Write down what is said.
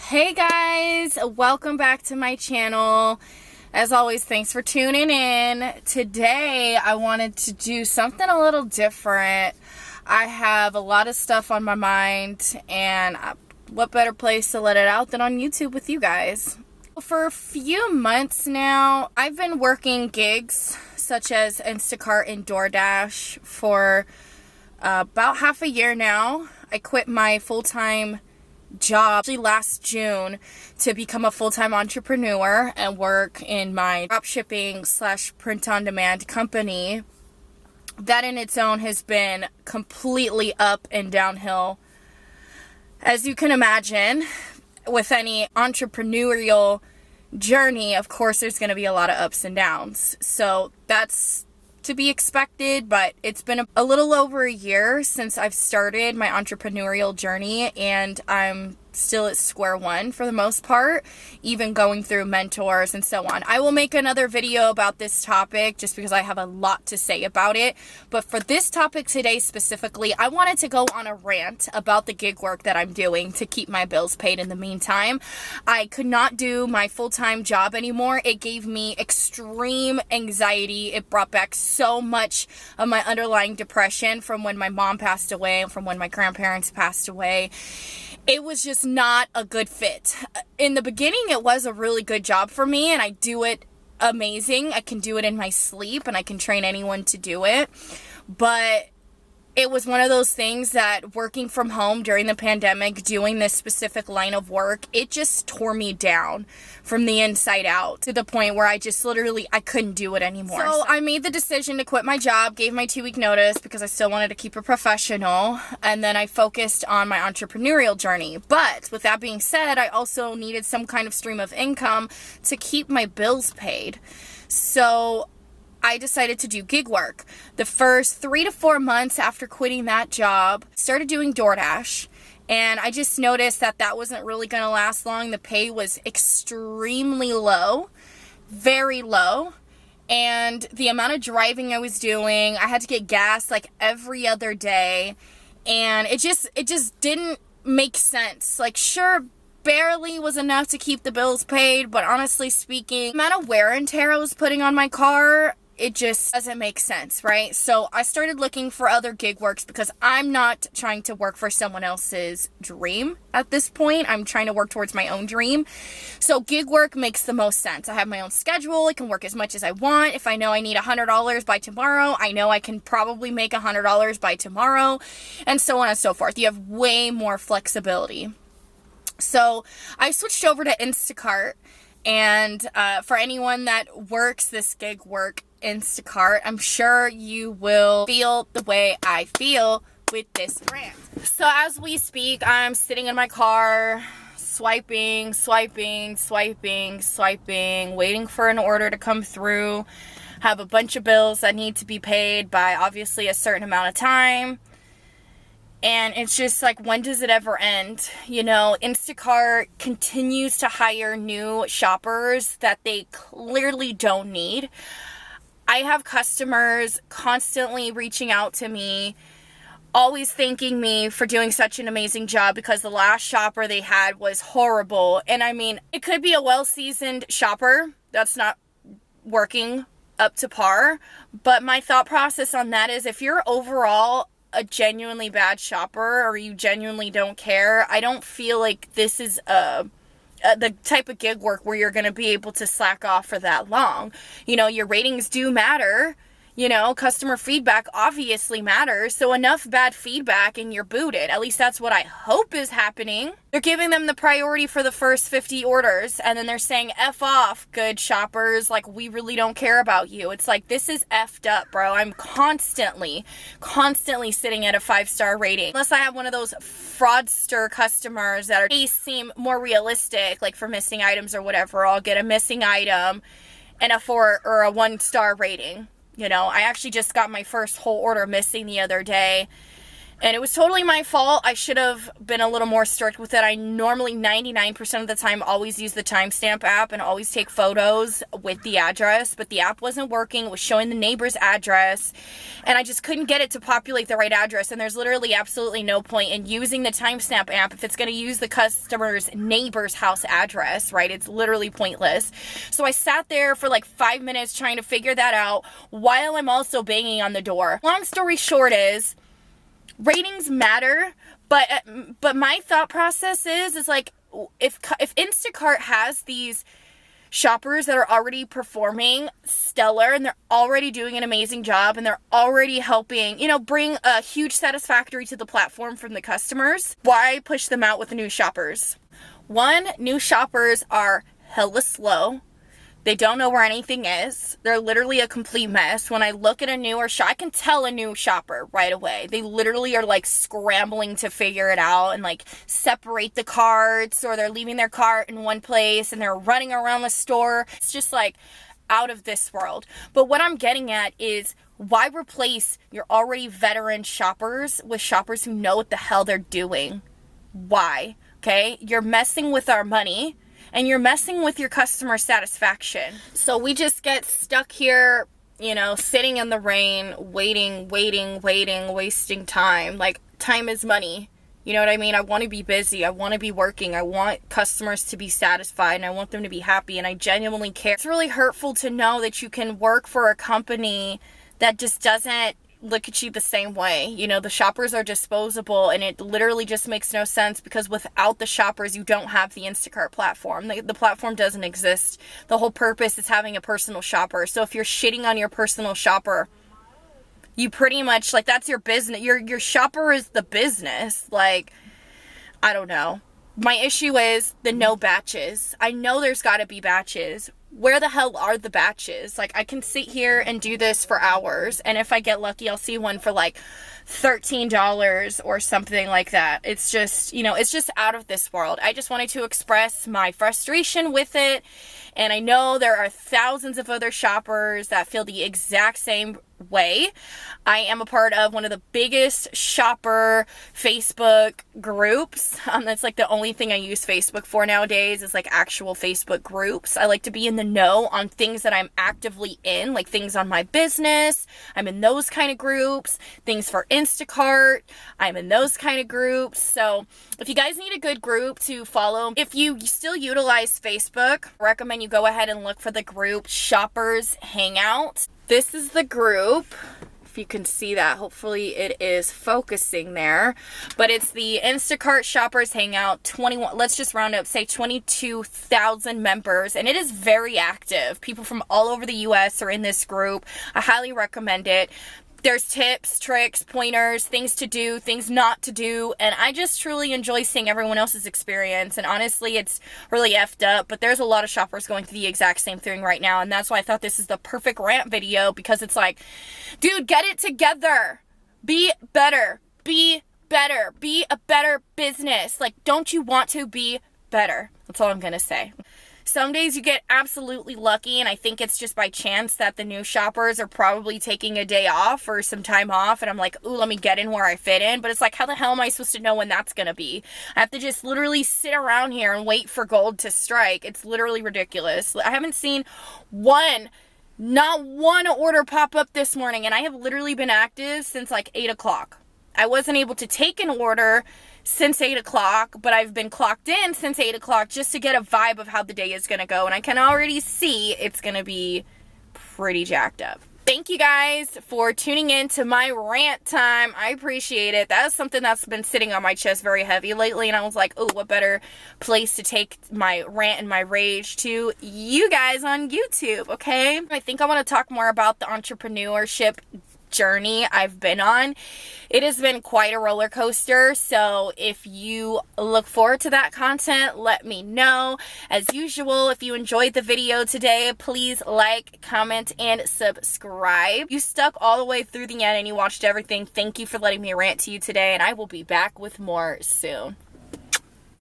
Hey guys, welcome back to my channel. As always, thanks for tuning in. Today I wanted to do something a little different. I have a lot of stuff on my mind, and what better place to let it out than on YouTube with you guys. For a few months now, I've been working gigs such as Instacart and DoorDash for about half a year now. I quit my full-time job actually last June to become a full-time entrepreneur and work in my dropshipping / print-on-demand company. That in its own has been completely up and downhill. As you can imagine, with any entrepreneurial journey, of course, there's going to be a lot of ups and downs. So that's to be expected, but it's been a little over a year since I've started my entrepreneurial journey, and I'm still at square one for the most part, even going through mentors and so on. I will make another video about this topic just because I have a lot to say about it. But for this topic today specifically, I wanted to go on a rant about the gig work that I'm doing to keep my bills paid in the meantime. I could not do my full-time job anymore. It gave me extreme anxiety. It brought back so much of my underlying depression from when my mom passed away and from when my grandparents passed away. It was just not a good fit. In the beginning, it was a really good job for me, and I do it amazing. I can do it in my sleep, and I can train anyone to do it. But it was one of those things that working from home during the pandemic, doing this specific line of work, it just tore me down from the inside out to the point where I just literally, I couldn't do it anymore. So I made the decision to quit my job, gave my 2-week notice because I still wanted to keep it professional, and then I focused on my entrepreneurial journey. But with that being said, I also needed some kind of stream of income to keep my bills paid. So I decided to do gig work. The first 3 to 4 months after quitting that job, started doing DoorDash, and I just noticed that that wasn't really going to last long. The pay was extremely low, very low, and the amount of driving I was doing, I had to get gas like every other day, and it just didn't make sense. Like, sure, barely was enough to keep the bills paid, but honestly speaking, the amount of wear and tear I was putting on my car, it just doesn't make sense, right? So I started looking for other gig works because I'm not trying to work for someone else's dream at this point. I'm trying to work towards my own dream. So gig work makes the most sense. I have my own schedule. I can work as much as I want. If I know I need $100 by tomorrow, I know I can probably make $100 by tomorrow, and so on and so forth. You have way more flexibility. So I switched over to Instacart, and for anyone that works this gig work Instacart, I'm sure you will feel the way I feel with this rant. So as we speak, I'm sitting in my car, swiping, waiting for an order to come through, have a bunch of bills that need to be paid by obviously a certain amount of time. And it's just like, when does it ever end? You know, Instacart continues to hire new shoppers that they clearly don't need. I have customers constantly reaching out to me, always thanking me for doing such an amazing job because the last shopper they had was horrible. And I mean, it could be a well-seasoned shopper that's not working up to par. But my thought process on that is, if you're overall a genuinely bad shopper or you genuinely don't care, I don't feel like this is the type of gig work where you're going to be able to slack off for that long. You know, your ratings do matter. You know, customer feedback obviously matters. So enough bad feedback and you're booted. At least that's what I hope is happening. They're giving them the priority for the first 50 orders, and then they're saying, F off, good shoppers. Like, we really don't care about you. It's like, this is effed up, bro. I'm constantly sitting at a 5-star rating. Unless I have one of those fraudster customers that seem more realistic, like for missing items or whatever. I'll get a missing item and a 4 or a 1-star rating. You know, I actually just got my first whole order missing the other day, And it was totally my fault. I should have been a little more strict with it. I normally 99% of the time always use the timestamp app and always take photos with the address, but the app wasn't working. It was showing the neighbor's address, and I just couldn't get it to populate the right address. And there's literally absolutely no point in using the timestamp app if it's going to use the customer's neighbor's house address, right? It's literally pointless. So I sat there for like 5 minutes trying to figure that out while I'm also banging on the door. Long story short is, ratings matter, but my thought process is like, if Instacart has these shoppers that are already performing stellar and they're already doing an amazing job and they're already helping, you know, bring a huge satisfactory to the platform from the customers, why push them out with the new shoppers? One, new shoppers are hella slow. They don't know where anything is. They're literally a complete mess. When I look at a newer shop, I can tell a new shopper right away. They literally are like scrambling to figure it out and like separate the carts, or they're leaving their cart in one place and they're running around the store. It's just like out of this world. But what I'm getting at is, why replace your already veteran shoppers with shoppers who know what the hell they're doing? Why? Okay? You're messing with our money. And you're messing with your customer satisfaction. So we just get stuck here, you know, sitting in the rain, waiting, wasting time. Like, time is money. You know what I mean? I want to be busy. I want to be working. I want customers to be satisfied, and I want them to be happy, and I genuinely care. It's really hurtful to know that you can work for a company that just doesn't look at you the same way. You know, the shoppers are disposable, and it literally just makes no sense, because without the shoppers, you don't have the Instacart platform. The platform doesn't exist. The whole purpose is having a personal shopper. So if you're shitting on your personal shopper, you pretty much, like, that's your business. Your shopper is the business. Like, I don't know. My issue is the no batches. I know there's got to be batches. Where the hell are the batches? Like, I can sit here and do this for hours, and if I get lucky, I'll see one for like $13 or something like that. It's just, you know, it's just out of this world. I just wanted to express my frustration with it, and I know there are thousands of other shoppers that feel the exact same way. I am a part of one of the biggest shopper Facebook groups. That's like the only thing I use Facebook for nowadays, is like actual Facebook groups. I like to be in the know on things that I'm actively in, like things on my business. I'm in those kind of groups. Things for Instacart, I'm in those kind of groups. So if you guys need a good group to follow, if you still utilize Facebook, I recommend you go ahead and look for the group Shoppers Hangout. This is the group. If you can see that, hopefully it is focusing there, but it's the Instacart Shoppers Hangout. 21, let's just round up, say 22,000 members, and it is very active. People from all over the US are in this group. I highly recommend it. There's tips, tricks, pointers, things to do, things not to do, and I just truly enjoy seeing everyone else's experience. And honestly, it's really effed up, but there's a lot of shoppers going through the exact same thing right now, and that's why I thought this is the perfect rant video, because it's like, dude, get it together. Be better. Be better. Be a better business. Like, don't you want to be better? That's all I'm gonna say. Some days you get absolutely lucky, and I think it's just by chance that the new shoppers are probably taking a day off or some time off, and I'm like, ooh, let me get in where I fit in. But it's like, how the hell am I supposed to know when that's gonna be? I have to just literally sit around here and wait for gold to strike. It's literally ridiculous. I haven't seen not one order pop up this morning, and I have literally been active since like 8 o'clock. I wasn't able to take an order since 8 o'clock, but I've been clocked in since 8 o'clock just to get a vibe of how the day is going to go, and I can already see it's going to be pretty jacked up. Thank you guys for tuning in to my rant time. I appreciate it. That is something that's been sitting on my chest very heavy lately, and I was like, oh, what better place to take my rant and my rage to? You guys on YouTube, okay? I think I want to talk more about the entrepreneurship journey I've been on. It has been quite a roller coaster, so if you look forward to that content, let me know. As usual, if you enjoyed the video today, please like, comment, and subscribe. You stuck all the way through the end and you watched everything. Thank you for letting me rant to you today, and I will be back with more soon.